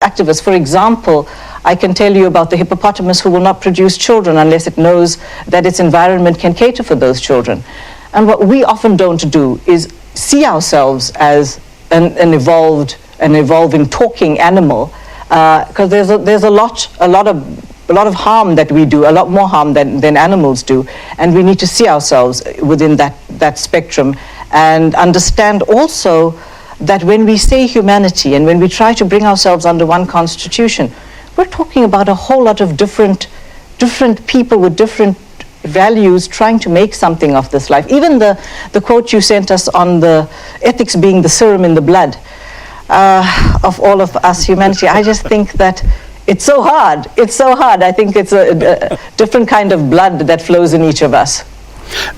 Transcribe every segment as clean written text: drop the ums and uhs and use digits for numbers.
activists. For example, I can tell you about the hippopotamus who will not produce children unless it knows that its environment can cater for those children. And what we often don't do is see ourselves as an evolving talking animal, because there's a lot of harm that we do, a lot more harm than animals do, and we need to see ourselves within that spectrum and understand also that when we say humanity and when we try to bring ourselves under one constitution, we're talking about a whole lot of different people with different values trying to make something of this life. Even the quote you sent us on the ethics being the serum in the blood of all of us humanity, I just think that it's so hard. It's so hard. I think it's a different kind of blood that flows in each of us.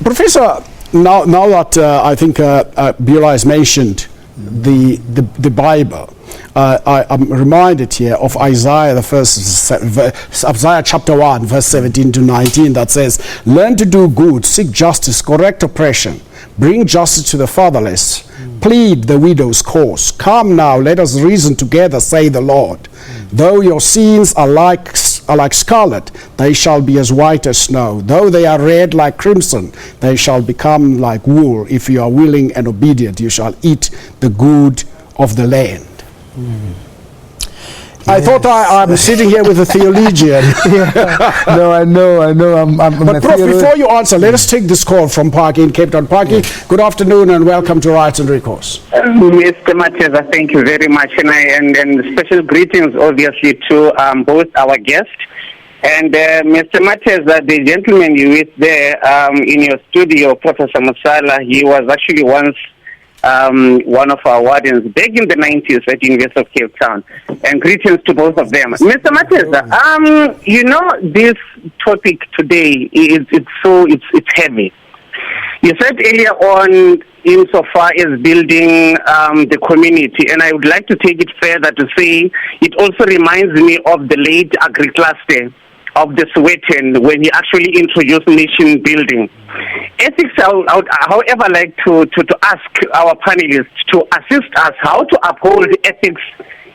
Professor, now that I think Beulah has mentioned the Bible, I'm reminded here of Isaiah, Isaiah chapter 1, verse 17 to 19, that says, "Learn to do good, seek justice, correct oppression, bring justice to the fatherless, plead the widow's cause. Come now, let us reason together, say the Lord. Though your sins are like scarlet, they shall be as white as snow. Though they are red like crimson, they shall become like wool. If you are willing and obedient, you shall eat the good of the land." I thought I'm sitting here with a theologian. No, I know. But Prof, before you answer, let us take this call from Parky in Cape Town. Parky, good afternoon and welcome to Rights and Recourse. Mr. Mateza, thank you very much. And special greetings, obviously, to both our guests. And Mr. Mateza, the gentleman you with there in your studio, Professor Musala, he was actually once one of our wardens back in the 90s at the University of Cape Town. And greetings to both of them. Mr. Mateza, this topic today, it's heavy. You said earlier on, insofar as building the community, and I would like to take it further to say it also reminds me of the late Agri-Cluster of the Sowetan when he actually introduced nation building. Ethics, I would, however, like to ask our panelists to assist us how to uphold ethics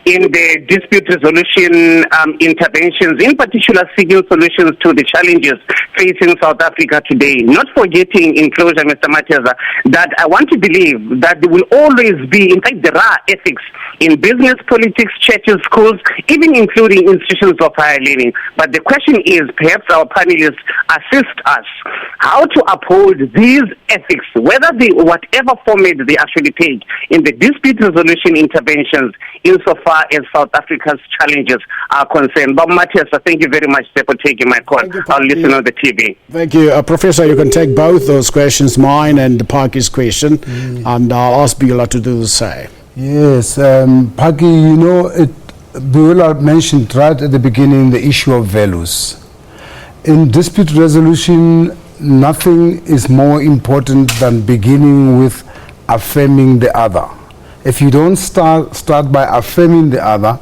in the dispute resolution interventions, in particular seeking solutions to the challenges facing South Africa today. Not forgetting, in closure, Mr. Mateza, that I want to believe that there will always be, in fact, there are ethics in business, politics, churches, schools, even including institutions of higher learning. But the question is, perhaps our panelists assist us how to uphold these ethics, whatever format they actually take in the dispute resolution interventions insofar as South Africa's challenges are concerned. Bob Mateza, thank you very much for taking my call. I'll listen on the TV. Thank you. Professor, you can take both those questions, mine and Parky's question, and I'll ask Beulah to do the same. Yes, Parky, Beulah mentioned right at the beginning the issue of values. In dispute resolution, nothing is more important than beginning with affirming the other. If you don't start by affirming the other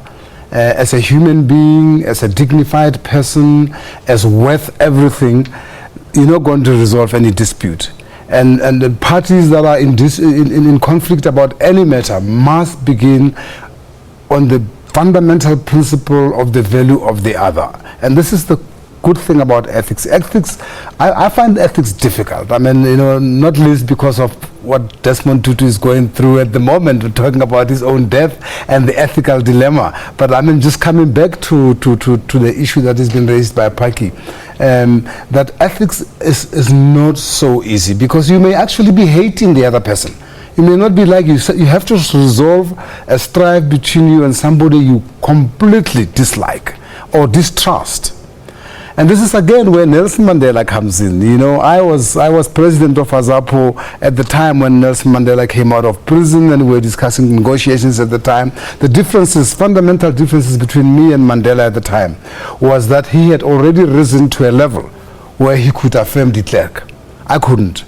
as a human being, as a dignified person, as worth everything, you're not going to resolve any dispute. And the parties that are in conflict about any matter must begin on the fundamental principle of the value of the other. And this is the good thing about ethics. I find ethics difficult. I mean, not least because of what Desmond Tutu is going through at the moment. We're talking about his own death and the ethical dilemma. But I mean, just coming back to the issue that has been raised by Parky, that ethics is not so easy because you may actually be hating the other person. You may not be like you have to resolve a strife between you and somebody you completely dislike or distrust. And this is again where Nelson Mandela comes in. I was president of AZAPO at the time when Nelson Mandela came out of prison, and we were discussing negotiations at the time. The fundamental differences between me and Mandela at the time was that he had already risen to a level where he could affirm de Klerk. I couldn't.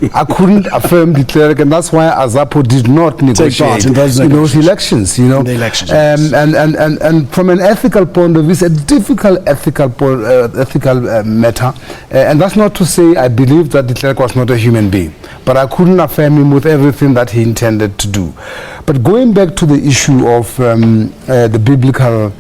I couldn't affirm the cleric, and that's why Azapo did not negotiate in those elections. You know, the elections. And from an ethical point of view, it's a difficult ethical matter. And that's not to say I believe that the cleric was not a human being, but I couldn't affirm him with everything that he intended to do. But going back to the issue of the biblical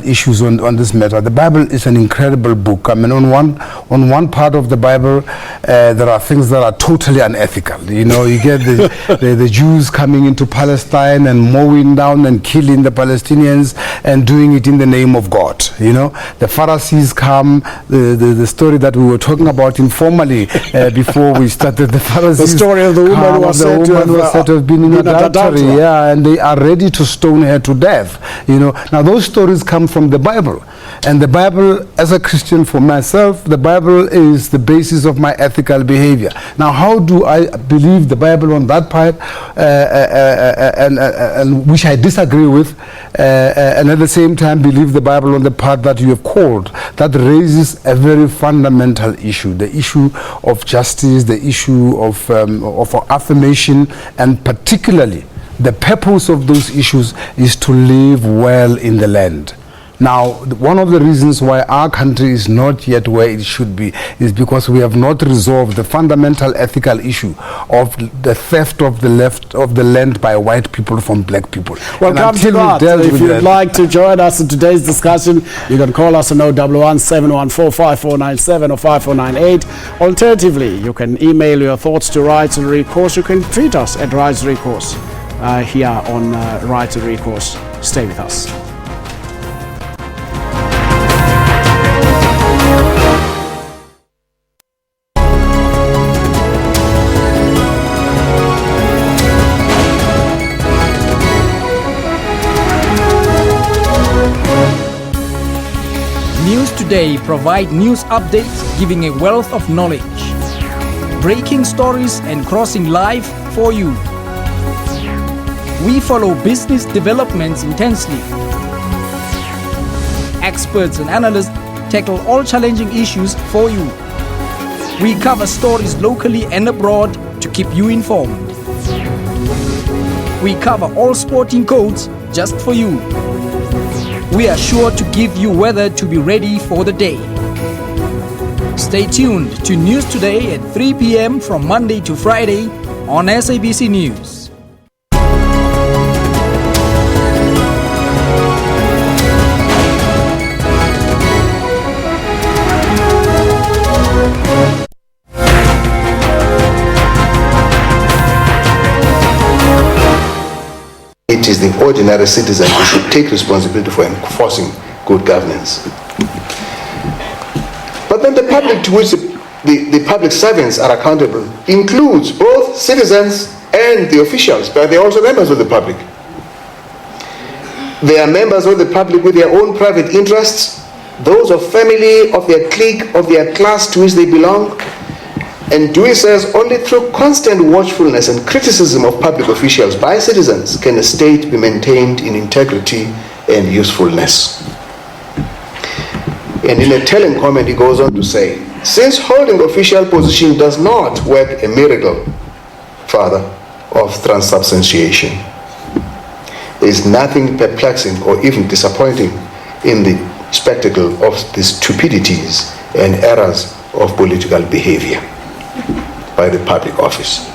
issues on this matter, the Bible is an incredible book. I mean, on one part of the Bible, there are things that are totally unethical. You know, you get the Jews coming into Palestine and mowing down and killing the Palestinians and doing it in the name of God. You know, the Pharisees come, the story that we were talking about informally before we started. The Pharisees, the story of the woman who was said to have been in adultery, yeah, and they are ready to stone her to death. You know, now those stories come from the Bible, and the Bible, as a Christian for myself, the Bible is the basis of my ethical behavior. Now, how do I believe the Bible on that part, and which I disagree with, and at the same time believe the Bible on the part that you have called, that raises a very fundamental issue, the issue of justice, the issue of affirmation, and particularly the purpose of those issues is to live well in the land. Now, one of the reasons why our country is not yet where it should be is because we have not resolved the fundamental ethical issue of the theft of the land by white people from black people. Well, come to that. If you'd like to join us in today's discussion, you can call us on 011 714 5497 or 5498. Alternatively, you can email your thoughts to Rights and Recourse. You can tweet us at Rights and Recourse. Here on Rights and Recourse. Stay with us. News Today provide news updates giving a wealth of knowledge. Breaking stories and crossing live for you. We follow business developments intensely. Experts and analysts tackle all challenging issues for you. We cover stories locally and abroad to keep you informed. We cover all sporting codes just for you. We are sure to give you weather to be ready for the day. Stay tuned to News Today at 3 p.m. from Monday to Friday on SABC News. It is the ordinary citizen who should take responsibility for enforcing good governance. But then the public to which the public servants are accountable includes both citizens and the officials, but they are also members of the public. They are members of the public with their own private interests, those of family, of their clique, of their class to which they belong. And Dewey says only through constant watchfulness and criticism of public officials by citizens can a state be maintained in integrity and usefulness. And in a telling comment, he goes on to say, since holding official position does not work a miracle, Father, of transubstantiation, there is nothing perplexing or even disappointing in the spectacle of the stupidities and errors of political behavior by the public office.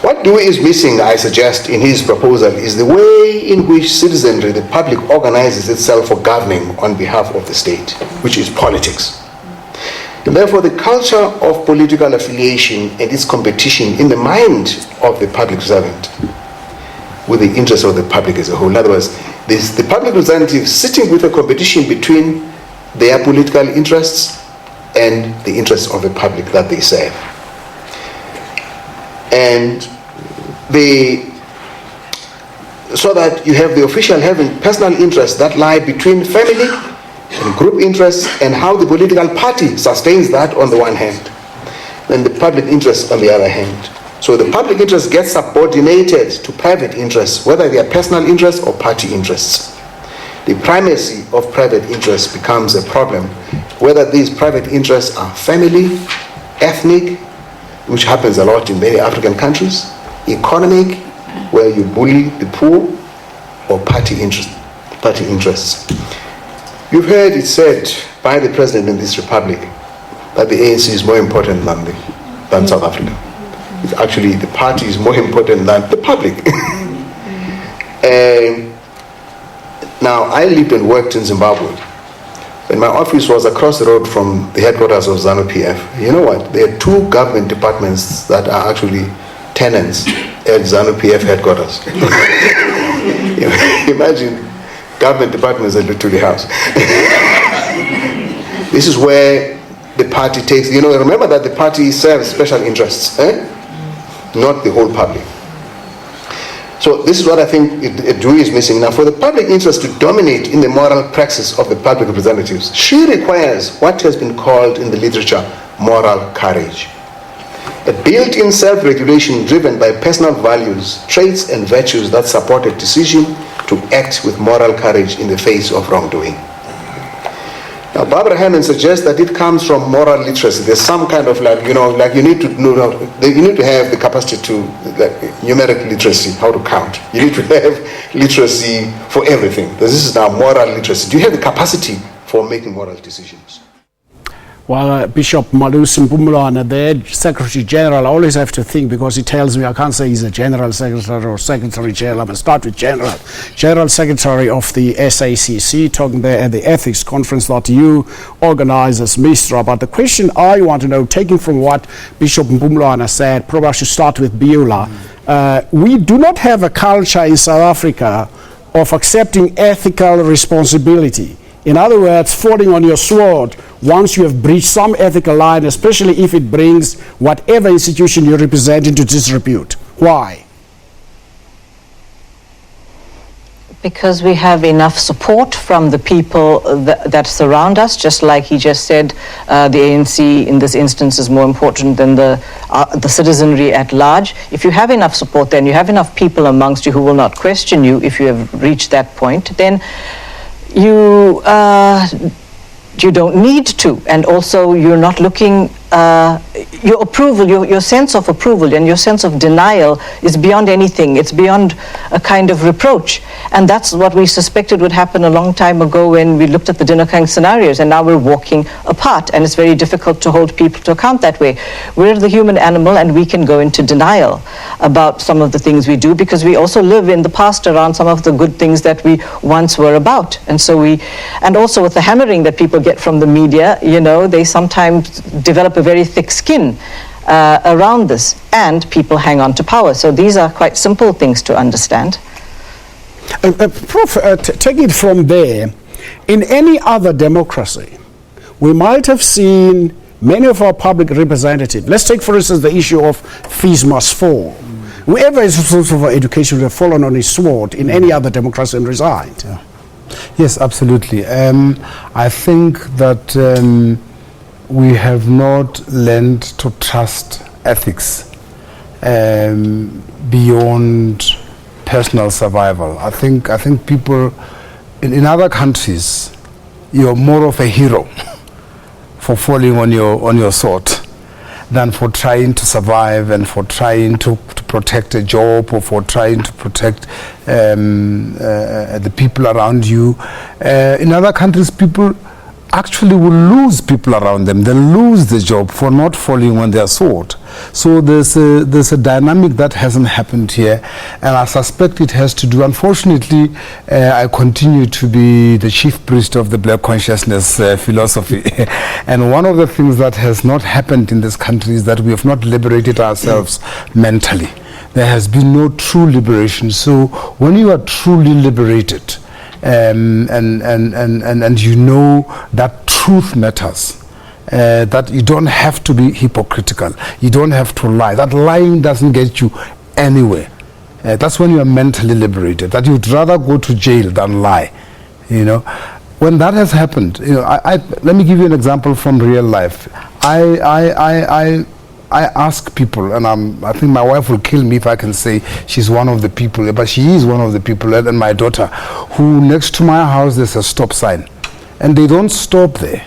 What Dewey is missing, I suggest, in his proposal is the way in which citizenry, the public, organizes itself for governing on behalf of the state, which is politics. And therefore, the culture of political affiliation and its competition in the mind of the public servant with the interests of the public as a whole. In other words, the public representative sitting with a competition between their political interests and the interests of the public that they serve. And so that you have the official having personal interests that lie between family and group interests and how the political party sustains that on the one hand, and the public interests on the other hand. So the public interest gets subordinated to private interests, whether they are personal interests or party interests. The primacy of private interests becomes a problem, whether these private interests are family, ethnic, which happens a lot in many African countries, economic, where you bully the poor, or party interests. You've heard it said by the president in this republic that the ANC is more important than South Africa. It's actually, the party is more important than the public. Now, I lived and worked in Zimbabwe, and my office was across the road from the headquarters of ZANU-PF. You know what? There are 2 government departments that are actually tenants at ZANU-PF headquarters. Imagine government departments at the house. This is where the party takes, remember that the party serves special interests, not the whole public. So this is what I think Dewey is missing. Now, for the public interest to dominate in the moral praxis of the public representatives, she requires what has been called in the literature moral courage. A built-in self-regulation driven by personal values, traits and virtues that support a decision to act with moral courage in the face of wrongdoing. Now, Barbara Hammond suggests that it comes from moral literacy. There's some kind of you need to know, you need to have the capacity to, numeric literacy, how to count. You need to have literacy for everything. This is now moral literacy. Do you have the capacity for making moral decisions? Well, Bishop Malusi Mpumulwana, the Secretary General, I always have to think, because he tells me I can't say he's a General Secretary or Secretary General. I'm going to start with General. General Secretary of the SACC, talking there at the ethics conference that you organize as MISTRA. But the question I want to know, taking from what Bishop Mpumulwana said, probably I should start with Beulah. We do not have a culture in South Africa of accepting ethical responsibility. In other words, falling on your sword once you have breached some ethical line, especially if it brings whatever institution you represent into disrepute. Why? Because we have enough support from the people that surround us, just like he just said, the ANC in this instance is more important than the citizenry at large. If you have enough support, then you have enough people amongst you who will not question you if you have reached that point, then you don't need to, and also you're not looking, your approval, your sense of approval and your sense of denial is beyond anything. It's beyond a kind of reproach. And that's what we suspected would happen a long time ago when we looked at the Dinakang scenarios, and now we're walking apart, and it's very difficult to hold people to account that way. We're the human animal, and we can go into denial about some of the things we do, because we also live in the past around some of the good things that we once were about. And so and also with the hammering that people get from the media, they sometimes develop a very thick skin around this, and people hang on to power. So these are quite simple things to understand. Prof, taking it from there, in any other democracy, we might have seen many of our public representatives, let's take for instance the issue of fees must fall. Whoever is responsible for education would have fallen on his sword in any other democracy and resigned. Yeah. Yes, absolutely. I think that we have not learned to trust ethics beyond personal survival. I think people in other countries, you're more of a hero for falling on your sword than for trying to survive and for trying to protect a job or for trying to protect the people around you. In other countries, people actually will lose people around them. They'll lose the job for not falling on their sword. So there's a dynamic that hasn't happened here, and I suspect it has to do, unfortunately, I continue to be the chief priest of the black consciousness philosophy. And one of the things that has not happened in this country is that we have not liberated ourselves mentally. There has been no true liberation. So when you are truly liberated, and you know that truth matters, that you don't have to be hypocritical, you don't have to lie, that lying doesn't get you anywhere, that's when you are mentally liberated, that you'd rather go to jail than lie. When that has happened, let me give you an example from real life. I ask people, and I think my wife will kill me if I can say she's one of the people, but she is one of the people, and my daughter, who next to my house there's a stop sign. and they don't stop there.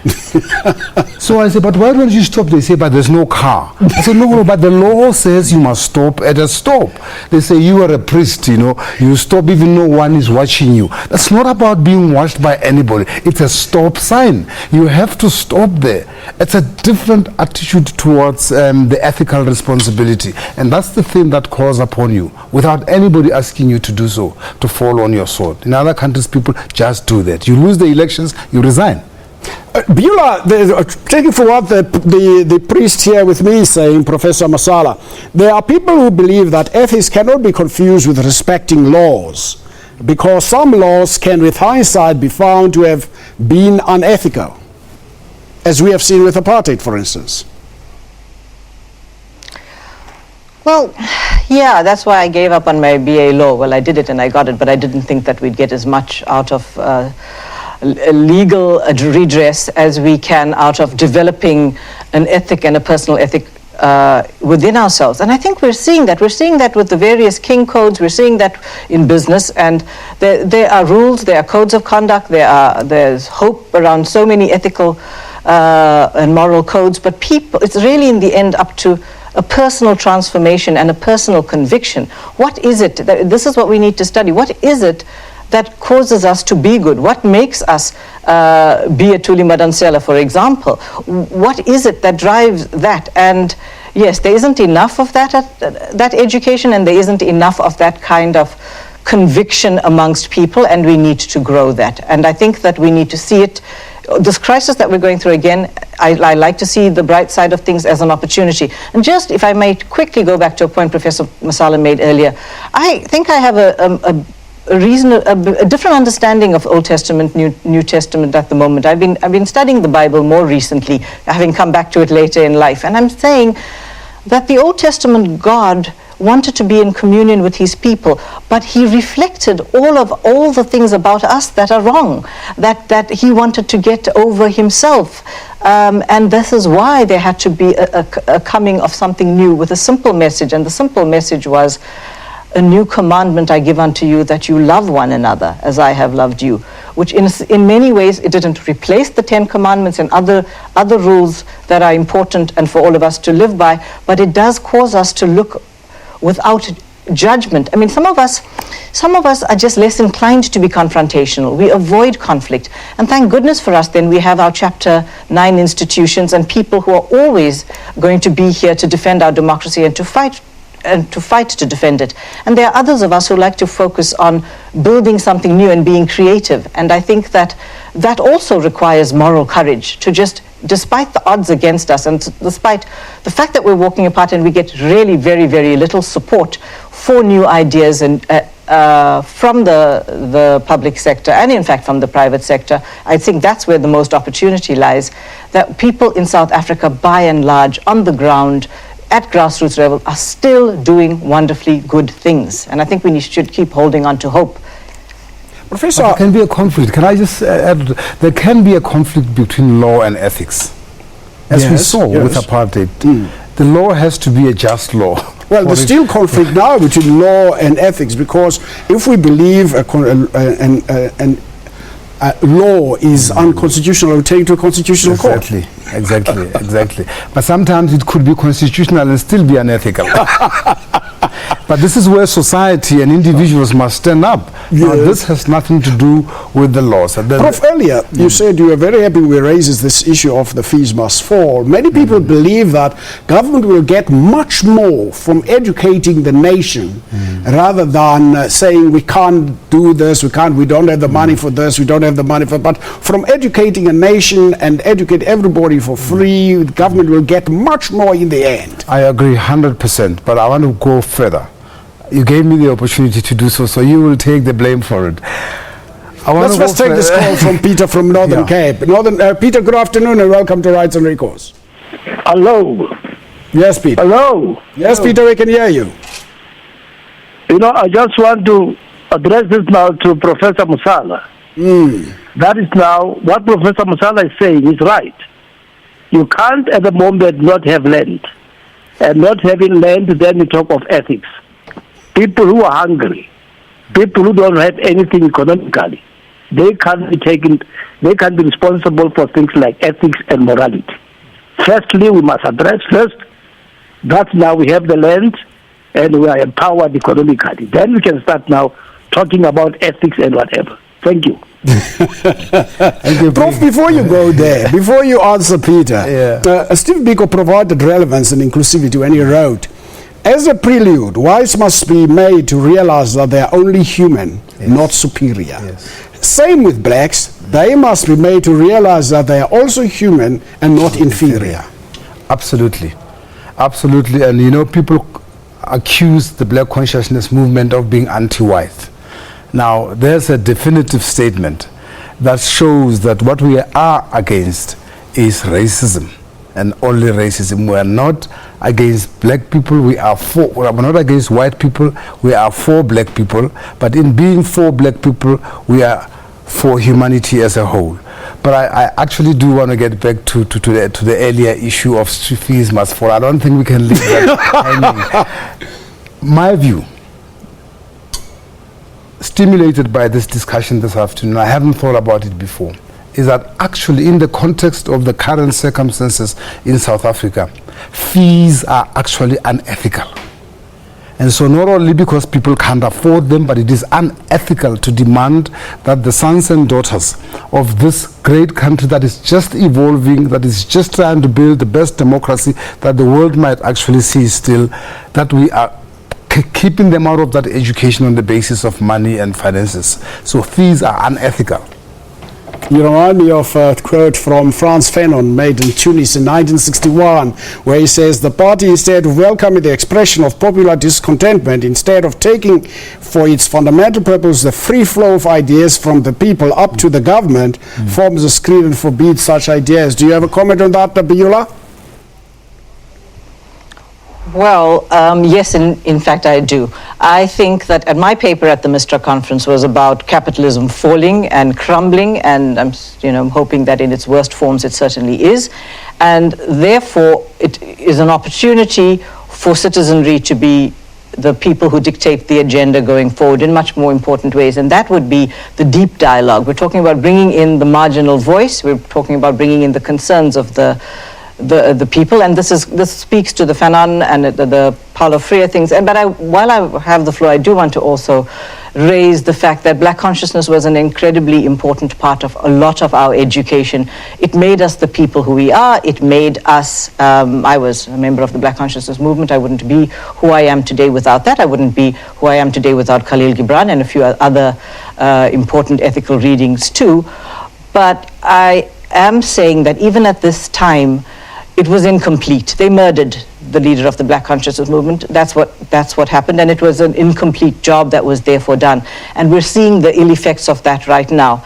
So I say, but why don't you stop? They say, but there's no car. I said, no, but the law says you must stop at a stop. They say, you are a priest, you stop even though one is watching you. That's not about being watched by anybody. It's a stop sign. You have to stop there. It's a different attitude towards the ethical responsibility. And that's the thing that calls upon you, without anybody asking you to do so, to fall on your sword. In other countries, people just do that. You lose the elections, you resign. Beulah, taking for what the priest here with me is saying, Professor Masala, there are people who believe that ethics cannot be confused with respecting laws, because some laws can, with hindsight, be found to have been unethical, as we have seen with apartheid, for instance. Well, yeah, that's why I gave up on my BA law. Well, I did it and I got it, but I didn't think that we'd get as much out of legal redress as we can out of developing an ethic and a personal ethic within ourselves. And I think we're seeing that. We're seeing that with the various king codes. We're seeing that in business. And there are rules, there are codes of conduct, there's hope around so many ethical and moral codes. But people, it's really in the end up to a personal transformation and a personal conviction. What is it? This is what we need to study. What is it that causes us to be good? What makes us be a Thuli Madansela, for example? What is it that drives that? And yes, there isn't enough of that education, and there isn't enough of that kind of conviction amongst people, and we need to grow that. And I think that we need to see it. This crisis that we're going through, again, I like to see the bright side of things as an opportunity. And just, if I may quickly go back to a point Professor Masala made earlier, I think I have a different understanding of Old Testament, New Testament at the moment. I've been studying the Bible more recently, having come back to it later in life, and I'm saying that the Old Testament God wanted to be in communion with his people, but he reflected all the things about us that are wrong, that he wanted to get over himself, and this is why there had to be a coming of something new with a simple message, and the simple message was, a new commandment I give unto you, that you love one another as I have loved you, which in many ways it didn't replace the 10 commandments and other rules that are important and for all of us to live by, but it does cause us to look without judgment. I mean, some of us are just less inclined to be confrontational. We avoid conflict. And thank goodness for us, then we have our Chapter 9 institutions and people who are always going to be here to defend our democracy and to fight to defend it. And there are others of us who like to focus on building something new and being creative. And I think that also requires moral courage to just, despite the odds against us and despite the fact that we're walking apart and we get really very, very little support for new ideas and from the public sector and in fact from the private sector, I think that's where the most opportunity lies, that people in South Africa by and large on the ground at grassroots level are still doing wonderfully good things. And I think we should keep holding on to hope. Professor, there can be a conflict. Can I just add, there can be a conflict between law and ethics. As we saw with apartheid, the law has to be a just law. Well, there's still conflict now between law and ethics, because if we believe law is unconstitutional, we take it to a constitutional court. Exactly. But sometimes it could be constitutional and still be unethical. But this is where society and individuals must stand up. Now, this has nothing to do with the laws. Prof, earlier you said you were very happy we raises this issue of the fees must fall. Many people believe that government will get much more from educating the nation rather than saying we can't do this, we don't have the money for this, we don't have the money for, but from educating a nation and educate everybody for free, the government will get much more in the end. I agree 100%, but I want to go further. You gave me the opportunity to do so, so you will take the blame for it. Let's first take this call from Peter from Northern Cape. Peter, good afternoon and welcome to Rights and Recourse. Hello. Yes, Peter. Hello. Yes, Peter, we can hear you. I just want to address this now to Professor Masala. That is now, what Professor Masala is saying is right. You can't at the moment not have land. And not having land, then you talk of ethics. People who are hungry, people who don't have anything economically, they can't be responsible for things like ethics and morality. Firstly, we must address first that now we have the land and we are empowered economically. Then we can start now talking about ethics and whatever. Thank you. Thank you, Prof, before you go there, before you answer Peter, Steve Biko provided relevance and inclusivity when he wrote, as a prelude, wise must be made to realize that they are only human, not superior. Same with blacks, they must be made to realize that they are also human and not inferior. Absolutely. Absolutely. And you know, people accuse the black consciousness movement of being anti-white. Now, there's a definitive statement that shows that what we are against is racism, and only racism. We are not against black people, we are not against white people, we are for black people, but in being for black people, we are for humanity as a whole. But I actually do want to get back to the earlier issue of fees must fall. I don't think we can leave that hanging. My view, stimulated by this discussion this afternoon, I haven't thought about it before, is that actually in the context of the current circumstances in South Africa, fees are actually unethical. And so not only because people can't afford them, but it is unethical to demand that the sons and daughters of this great country that is just evolving, that is just trying to build the best democracy that the world might actually see still, that we are keeping them out of that education on the basis of money and finances. So fees are unethical. You remind me of a quote from Frantz Fanon made in Tunis in 1961, where he says, the party, instead of welcoming the expression of popular discontentment, instead of taking for its fundamental purpose the free flow of ideas from the people up to the government, forms a screen and forbids such ideas. Do you have a comment on that, Biola? Well, yes, in fact, I do. I think that my paper at the MISTRA conference was about capitalism falling and crumbling, and I'm hoping that in its worst forms it certainly is. And therefore, it is an opportunity for citizenry to be the people who dictate the agenda going forward in much more important ways, and that would be the deep dialogue. We're talking about bringing in the marginal voice, we're talking about bringing in the concerns of the people, and this speaks to the Fanon and the Paulo Freire things. But while I have the floor, I do want to also raise the fact that black consciousness was an incredibly important part of a lot of our education. It made us the people who we are. It made us, I was a member of the black consciousness movement. I wouldn't be who I am today without that. I wouldn't be who I am today without Khalil Gibran and a few other important ethical readings too. But I am saying that even at this time, it was incomplete. They murdered the leader of the black consciousness movement. That's what happened, and it was an incomplete job that was therefore done. And we're seeing the ill effects of that right now.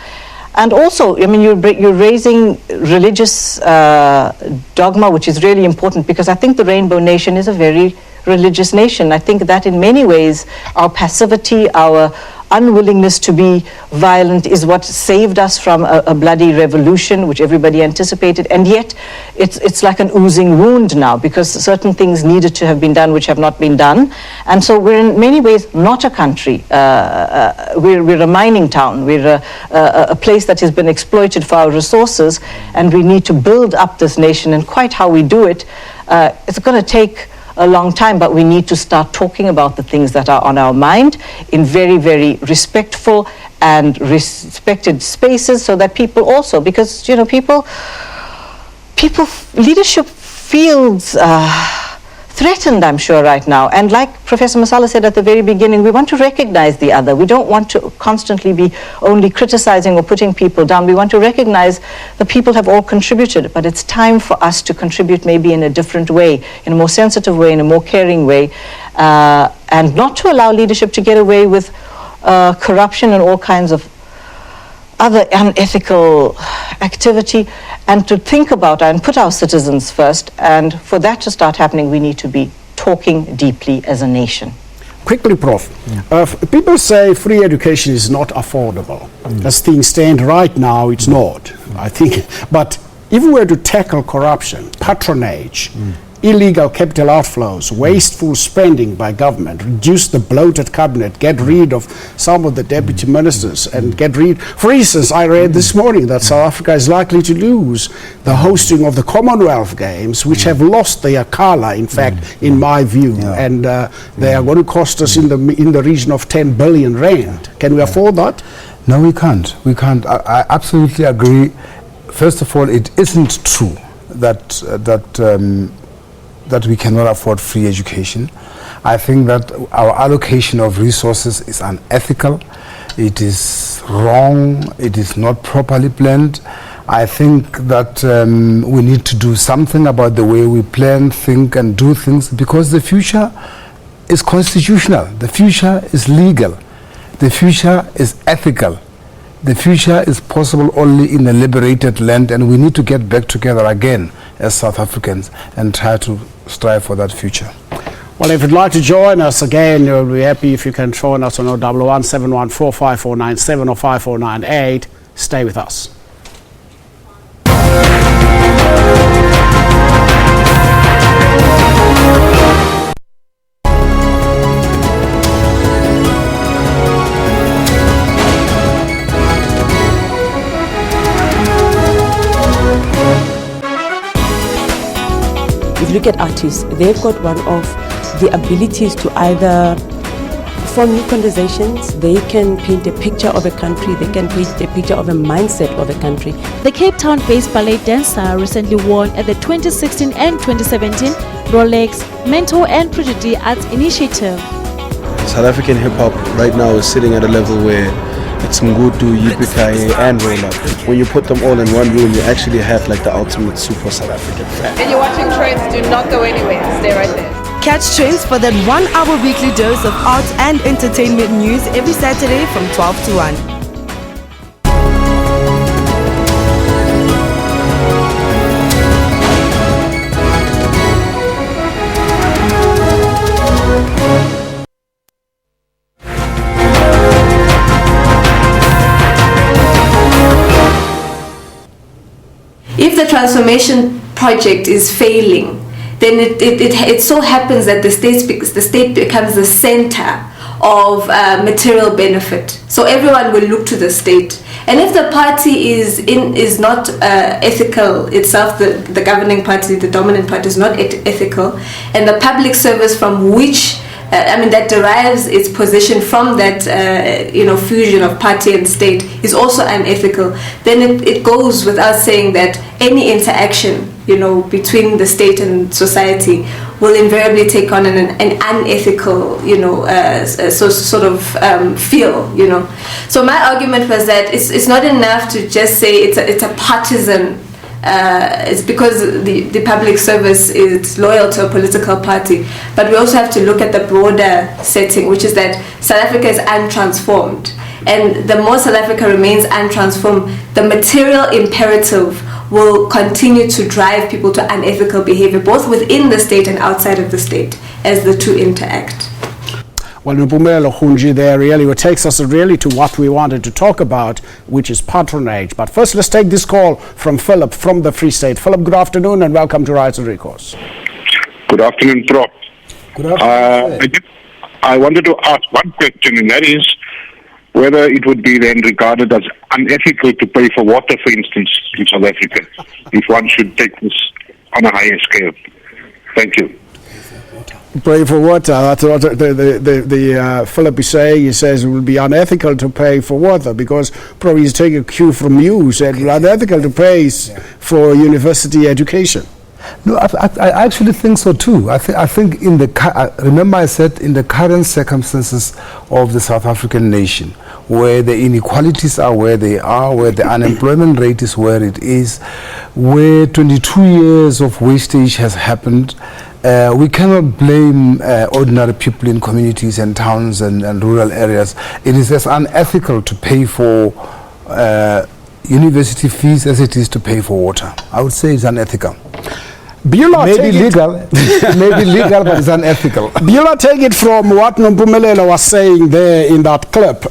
And also, I mean, you're raising religious dogma, which is really important, because I think the Rainbow Nation is a very religious nation. I think that in many ways, our passivity, our unwillingness to be violent is what saved us from a bloody revolution, which everybody anticipated. And yet, it's like an oozing wound now, because certain things needed to have been done which have not been done. And so we're in many ways not a country. We're a mining town. We're a place that has been exploited for our resources, and we need to build up this nation. And quite how we do it, it's going to take a long time, but we need to start talking about the things that are on our mind in very, very respectful and respected spaces, so that people also, because leadership feels threatened, I'm sure, right now. And like Professor Masala said at the very beginning, we want to recognize the other. We don't want to constantly be only criticizing or putting people down. We want to recognize the people have all contributed, but it's time for us to contribute maybe in a different way, in a more sensitive way, in a more caring way, and not to allow leadership to get away with corruption and all kinds of other unethical activity, and to think about and put our citizens first. And for that to start happening, we need to be talking deeply as a nation. Quickly, Prof. People say free education is not affordable. As things stand right now, it's not, I think. But if we were to tackle corruption, patronage, illegal capital outflows, wasteful spending by government, reduce the bloated cabinet, get rid of some of the deputy ministers, and get rid. For instance, I read this morning that South Africa is likely to lose the hosting of the Commonwealth Games, which have lost their colour, in fact, in my view, and they are going to cost us in the region of 10 billion rand. Can we afford that? No, we can't. We can't. I absolutely agree. First of all, it isn't true that we cannot afford free education. I think that our allocation of resources is unethical. It is wrong. It is not properly planned. I think that we need to do something about the way we plan, think, and do things, because the future is constitutional. The future is legal. The future is ethical. The future is possible only in a liberated land, and we need to get back together again as South Africans and try to strive for that future. Well, if you'd like to join us again, we'll be happy if you can join us on 011 714 5497 or 5498. Stay with us. If you look at artists, they've got one of the abilities to either form new conversations, they can paint a picture of a country, they can paint a picture of a mindset of a country. The Cape Town-based ballet dancer recently won at the 2016 and 2017 Rolex Mentor and Prodigy Arts Initiative. South African hip-hop right now is sitting at a level where it's Mgutu, Yippee and Roll Up. When you put them all in one room, you actually have like the ultimate super South African fan. And you're watching Trends, do not go anywhere, stay right there. Catch Trends for that 1 hour weekly dose of arts and entertainment news every Saturday from 12 to 1. If the transformation project is failing, then it so happens that the state becomes the center of material benefit. So everyone will look to the state. And if the party is not ethical itself, the governing party, the dominant party is not ethical, and the public service from which that derives its position from that fusion of party and state is also unethical, then it goes without saying that any interaction between the state and society will invariably take on an unethical feel. So my argument was that it's not enough to just say it's a partisan. It's because the public service is loyal to a political party, but we also have to look at the broader setting, which is that South Africa is untransformed, and the more South Africa remains untransformed, the material imperative will continue to drive people to unethical behavior, both within the state and outside of the state, as the two interact. Well, Nupumelo Hunji there really takes us really to what we wanted to talk about, which is patronage. But first, let's take this call from Philip from the Free State. Philip, good afternoon and welcome to Rights and Recourse. Good afternoon, Prof. Good afternoon. I wanted to ask one question, and that is whether it would be then regarded as unethical to pay for water, for instance, in South Africa, if one should take this on a higher scale. Thank you. Pay for water. That's what the Philip is saying. He says it would be unethical to pay for water because probably he's taking a cue from you. Said unethical to pay for university education. No, I actually think so too. I think remember I said in the current circumstances of the South African nation, where the inequalities are where they are, where the unemployment rate is where it is, where 22 years of wastage has happened. We cannot blame ordinary people in communities and towns and rural areas. It is as unethical to pay for university fees as it is to pay for water. I would say it's unethical. Maybe legal, but it's unethical. Beulah, take it from what Nompumelelo was saying there in that clip.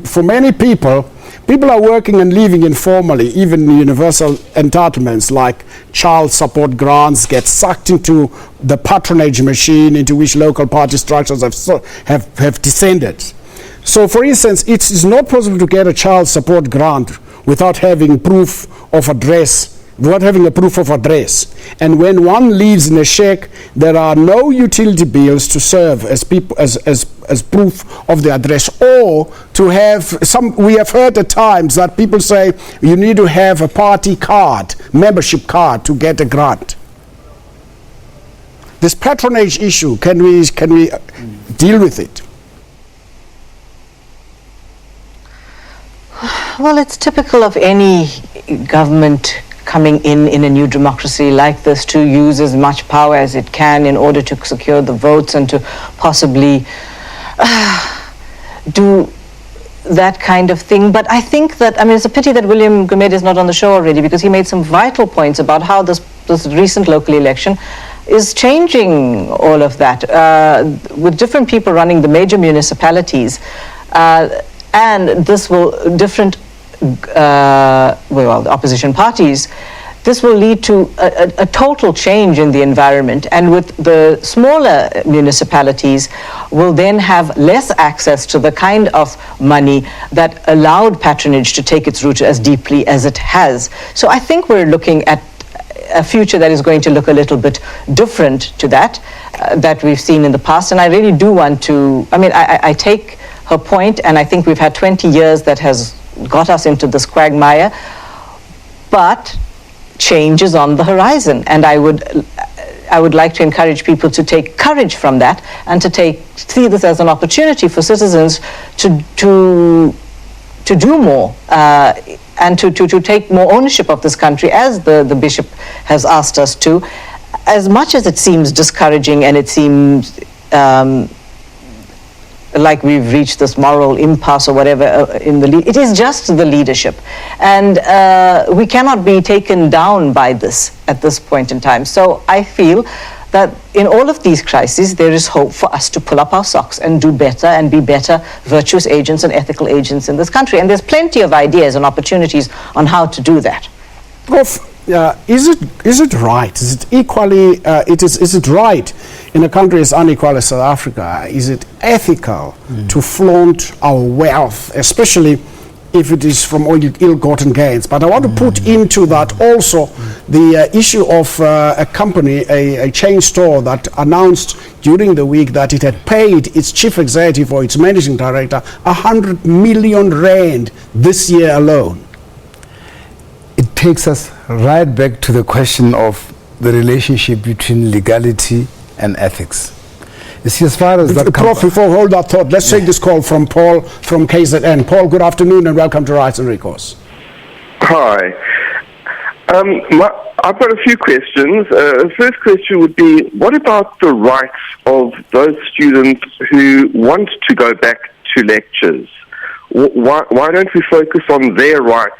For many people People are working and living informally. Even universal entitlements like child support grants get sucked into the patronage machine into which local party structures have descended. So, for instance, it is not possible to get a child support grant without having proof of address. Without having a proof of address. And when one lives in a shack, there are no utility bills to serve as proof of the address, or to have some. We have heard at times that people say you need to have a party card, membership card, to get a grant. This patronage issue, can we deal with it? Well, it's typical of any government coming in a new democracy like this to use as much power as it can in order to secure the votes and to possibly do that kind of thing. But I think that, it's a pity that William Gumede is not on the show already, because he made some vital points about how this recent local election is changing all of that, with different people running the major municipalities, and this will, the opposition parties, this will lead to a total change in the environment, and with the smaller municipalities will then have less access to the kind of money that allowed patronage to take its root as deeply as it has. So I think we're looking at a future that is going to look a little bit different to that we've seen in the past, and I really do want to, I take her point, and I think we've had 20 years that has got us into this quagmire, but change is on the horizon, and I would like to encourage people to take courage from that and to see this as an opportunity for citizens to do more and to take more ownership of this country, as the Bishop has asked us to. As much as it seems discouraging and it seems like we've reached this moral impasse or whatever it is just the leadership, and we cannot be taken down by this at this point in time. So I feel that in all of these crises there is hope for us to pull up our socks and do better and be better virtuous agents and ethical agents in this country, and there's plenty of ideas and opportunities on how to do that. Is it right? Is it equally? Is it right in a country as unequal as South Africa? Is it ethical to flaunt our wealth, especially if it is from ill-gotten gains? But I want to put into that also the issue of a company, a chain store, that announced during the week that it had paid its chief executive or its managing director 100 million rand this year alone. It takes us right back to the question of the relationship between legality and ethics. You see, as far as that Prof, before hold that thought, let's take this call from Paul from KZN. Paul, good afternoon and welcome to Rights and Recourse. Hi. I've got a few questions. The first question would be, what about the rights of those students who want to go back to lectures? Why don't we focus on their rights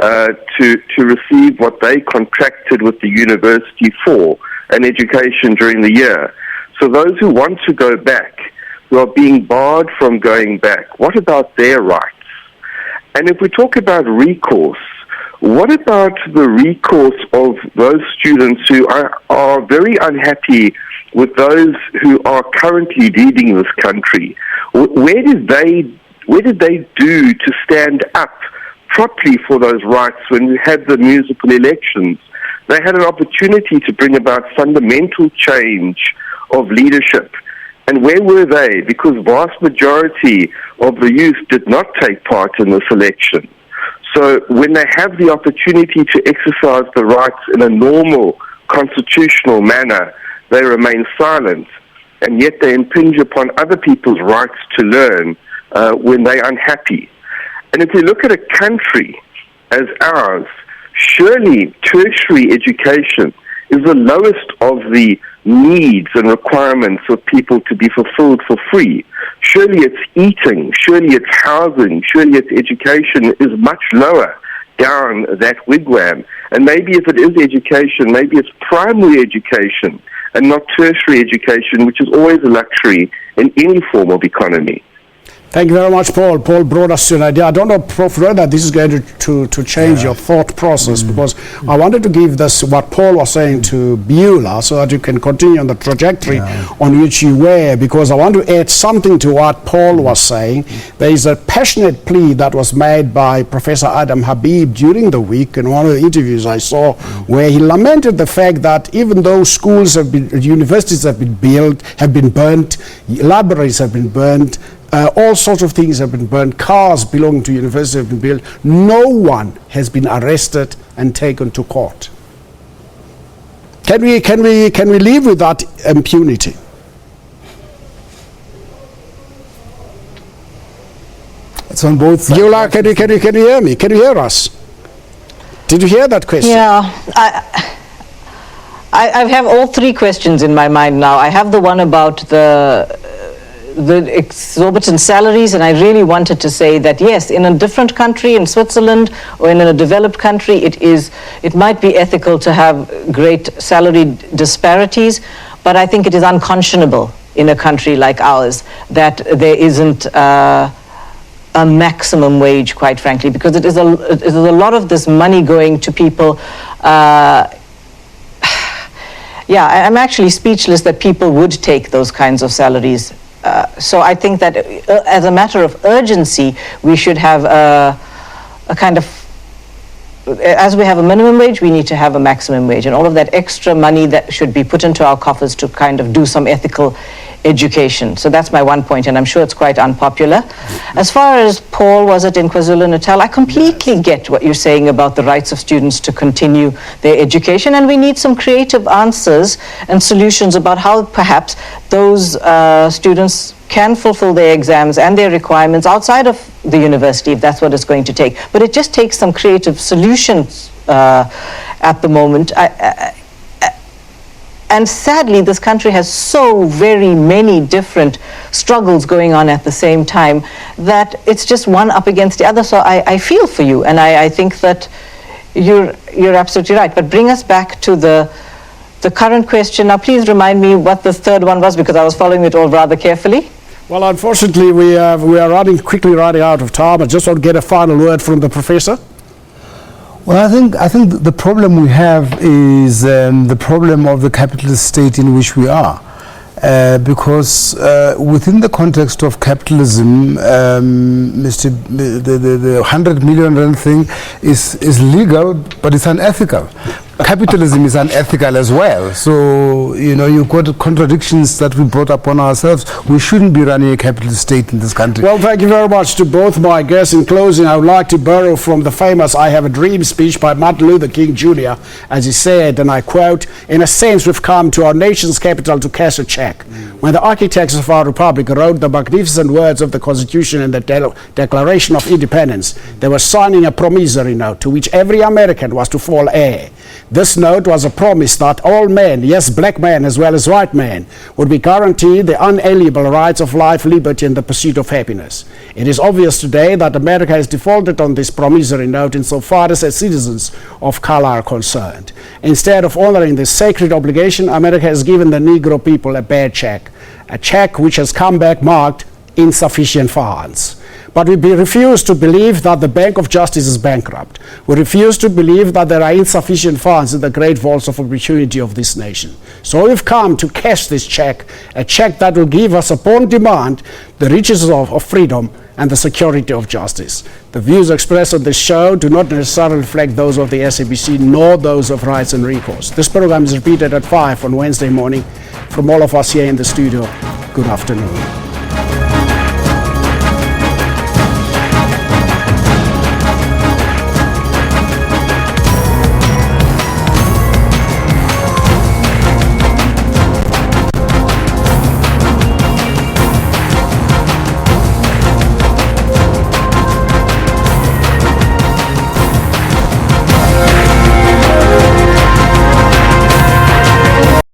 to receive what they contracted with the university for, an education during the year? So those who want to go back, who are being barred from going back, what about their rights? And if we talk about recourse, what about the recourse of those students who are very unhappy with those who are currently leading this country? Where did they do to stand up properly for those rights when we had the municipal elections? They had an opportunity to bring about fundamental change of leadership. And where were they? Because vast majority of the youth did not take part in this election. So when they have the opportunity to exercise the rights in a normal constitutional manner, they remain silent, and yet they impinge upon other people's rights to learn when they're unhappy. And if you look at a country as ours, surely tertiary education is the lowest of the needs and requirements of people to be fulfilled for free. Surely it's eating, surely it's housing, surely it's education is much lower down that wigwam. And maybe if it is education, maybe it's primary education and not tertiary education, which is always a luxury in any form of economy. Thank you very much, Paul. Paul brought us to an idea. I don't know, Prof, whether this is going to change your thought process, because I wanted to give this, what Paul was saying, to Beulah, so that you can continue on the trajectory on which you were, because I want to add something to what Paul was saying. There is a passionate plea that was made by Professor Adam Habib during the week in one of the interviews I saw, where he lamented the fact that even though schools have been, universities have been built, have been burnt, libraries have been burnt, all sorts of things have been burned, cars belonging to universities have been built. No one has been arrested and taken to court. Can we live with that impunity? It's on both sides. Beulah, can you hear me? Can you hear us? Did you hear that question? Yeah, I have all three questions in my mind now. I have the one about the exorbitant salaries, and I really wanted to say that yes, in a different country, in Switzerland or in a developed country, it might be ethical to have great salary disparities, but I think it is unconscionable in a country like ours that there isn't a maximum wage, quite frankly, because it is a lot of this money going to people. Yeah, I'm actually speechless that people would take those kinds of salaries. So I think that as a matter of urgency, we should have a kind of, as we have a minimum wage, we need to have a maximum wage, and all of that extra money that should be put into our coffers to kind of do some ethical education. So that's my one point, and I'm sure it's quite unpopular. As far as Paul, was it in KwaZulu-Natal, I completely get what you're saying about the rights of students to continue their education, and we need some creative answers and solutions about how perhaps those students can fulfill their exams and their requirements outside of the university, if that's what it's going to take. But it just takes some creative solutions at the moment. And sadly, this country has so very many different struggles going on at the same time that it's just one up against the other. So I feel for you, and I think that you're absolutely right. But bring us back to the current question. Now, please remind me what the third one was, because I was following it all rather carefully. Well, unfortunately, we are quickly running out of time. I just want to get a final word from the professor. Well, I think the problem we have is the problem of the capitalist state in which we are, because within the context of capitalism, the 100 million rand thing is legal, but it's unethical. Capitalism is unethical as well. So, you've got contradictions that we brought upon ourselves. We shouldn't be running a capitalist state in this country. Well, thank you very much to both my guests. In closing, I would like to borrow from the famous "I Have a Dream" speech by Martin Luther King Jr. as he said, and I quote, "In a sense, we've come to our nation's capital to cash a check." When the architects of our republic wrote the magnificent words of the Constitution and the Declaration of Independence, they were signing a promissory note to which every American was to fall heir. This note was a promise that all men, yes, black men as well as white men, would be guaranteed the unalienable rights of life, liberty, and the pursuit of happiness. It is obvious today that America has defaulted on this promissory note insofar as its citizens of color are concerned. Instead of honoring this sacred obligation, America has given the Negro people a bad check, a check which has come back marked insufficient funds. But we refuse to believe that the Bank of Justice is bankrupt. We refuse to believe that there are insufficient funds in the great vaults of opportunity of this nation. So we've come to cash this check, a check that will give us upon demand the riches of freedom and the security of justice. The views expressed on this show do not necessarily reflect those of the SABC nor those of Rights and Recourse. This program is repeated at 5 on Wednesday morning. From all of us here in the studio, good afternoon.